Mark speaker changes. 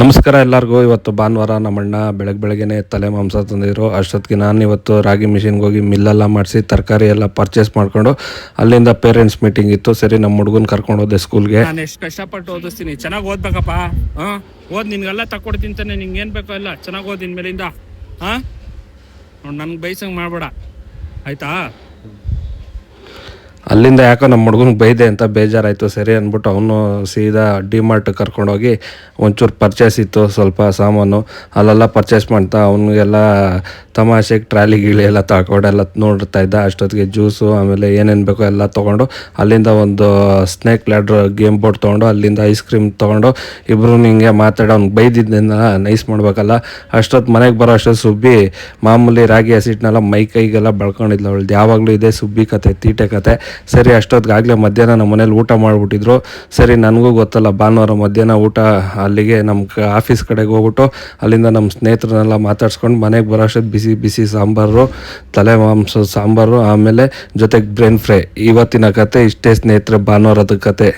Speaker 1: ನಮಸ್ಕಾರ ಎಲ್ಲರಿಗೂ. ಇವತ್ತು ಭಾನುವಾರ ನಮ್ಮಣ್ಣ ಬೆಳಗ್ಗೆನೇ ತಲೆ ಮಾಂಸ ತಂದಿದ್ರು. ಅಷ್ಟೊತ್ತಿಗೆ ನಾನು ಇವತ್ತು ರಾಗಿ ಮಿಷಿನ್ಗೆ ಹೋಗಿ ಮಿಲ್ಲೆಲ್ಲ ಮಾಡಿಸಿ ತರಕಾರಿ ಎಲ್ಲ ಪರ್ಚೇಸ್ ಮಾಡ್ಕೊಂಡು ಅಲ್ಲಿಂದ ಪೇರೆಂಟ್ಸ್ ಮೀಟಿಂಗ್ ಇತ್ತು. ಸರಿ ನಮ್ಮ ಹುಡುಗನ ಕರ್ಕೊಂಡು ಹೋದೆ ಸ್ಕೂಲ್ಗೆ.
Speaker 2: ನಾನು ಎಷ್ಟು ಕಷ್ಟಪಟ್ಟು ಓದಿಸ್ತೀನಿ, ಚೆನ್ನಾಗಿ ಓದ್ಬೇಕಪ್ಪ. ಓದ್, ನಿನ್ಗೆಲ್ಲ ತಕ್ಕೊಡ್ತೀನಿ ತಾನೆ, ನಿಂಗೆ ಏನು ಬೇಕೋ ಎಲ್ಲ ಚೆನ್ನಾಗಿ ಓದಿನ ಮೇಲಿಂದ. ನನ್ಗೆ ಬೈಸಂಗೆ ಮಾಡ್ಬೇಡ, ಆಯ್ತಾ?
Speaker 1: ಅಲ್ಲಿಂದ ಯಾಕೋ ನಮ್ಮ ಹುಡುಗನಿಗೆ ಬೈದೆ ಅಂತ ಬೇಜಾರಾಯಿತು. ಸರಿ ಅಂದ್ಬಿಟ್ಟು ಅವನು ಸೀದಾ ಡಿಮಾರ್ಟ್ ಕರ್ಕೊಂಡೋಗಿ ಒಂಚೂರು ಪರ್ಚೇಸ್ ಇತ್ತು, ಸ್ವಲ್ಪ ಸಾಮಾನು ಅಲ್ಲೆಲ್ಲ ಪರ್ಚೇಸ್ ಮಾಡ್ತಾ ಅವನಿಗೆಲ್ಲ ತಮಾಷೆಗೆ ಟ್ರಾಲಿ ಗೀಳಿ ಎಲ್ಲ ತಗೊಂಡೆಲ್ಲ ನೋಡ್ತಾ ಇದ್ದ. ಅಷ್ಟೊತ್ತಿಗೆ ಜ್ಯೂಸು ಆಮೇಲೆ ಏನೇನು ಬೇಕೋ ಎಲ್ಲ ತೊಗೊಂಡು ಅಲ್ಲಿಂದ ಒಂದು ಸ್ನೇಕ್ ಲ್ಯಾಡ್ರ್ ಗೇಮ್ ಬೋರ್ಡ್ ತೊಗೊಂಡು ಅಲ್ಲಿಂದ ಐಸ್ ಕ್ರೀಮ್ ತೊಗೊಂಡು ಇಬ್ಬರು ಹಿಂಗೆ ಮಾತಾಡಿ ಅವ್ನಿಗೆ ಬೈದಿದ್ದೆಲ್ಲ ನೈಸ್ ಮಾಡ್ಬೇಕಲ್ಲ. ಅಷ್ಟೊತ್ತು ಮನೆಗೆ ಬರೋ ಅಷ್ಟೊತ್ತು ಸುಬ್ಬಿ ಮಾಮೂಲಿ ರಾಗಿ ಹಸಿಟ್ಟನ್ನೆಲ್ಲ ಮೈ ಕೈಗೆಲ್ಲ ಬಳ್ಕೊಂಡಿದ್ಲು. ಅವಳ್ದು ಯಾವಾಗಲೂ ಇದೆ ಸುಬ್ಬಿ ಕತೆ, ತೀಟೆ ಕತೆ. ಸರಿ ಅಷ್ಟೊತ್ತಿಗಾಗಲೇ ಮಧ್ಯಾಹ್ನ ನಮ್ಮ ಮನೇಲಿ ಊಟ ಮಾಡಿಬಿಟ್ಟಿದ್ರು. ಸರಿ ನನಗೂ ಗೊತ್ತಲ್ಲ ಭಾನುವಾರ ಮಧ್ಯಾಹ್ನ ಊಟ ಅಲ್ಲಿಗೆ ನಮ್ಮ ಆಫೀಸ್ ಕಡೆಗೆ ಹೋಗ್ಬಿಟ್ಟು ಅಲ್ಲಿಂದ ನಮ್ಮ ಸ್ನೇಹಿತರನ್ನೆಲ್ಲ ಮಾತಾಡ್ಸ್ಕೊಂಡು ಮನೆಗೆ ಬರೋ ಅಷ್ಟೊತ್ತು ಬಿಸಿ ಬಿಸಿ ಸಾಂಬಾರು, ತಲೆ ಮಾಂಸದ ಸಾಂಬಾರು, ಆಮೇಲೆ ಜೊತೆಗೆ ಬ್ರೇನ್ ಫ್ರೈ. ಇವತ್ತಿನ ಕತೆ ಇಷ್ಟೇ ಸ್ನೇಹಿತರೆ, ಭಾನುವಾರದ ಕತೆ.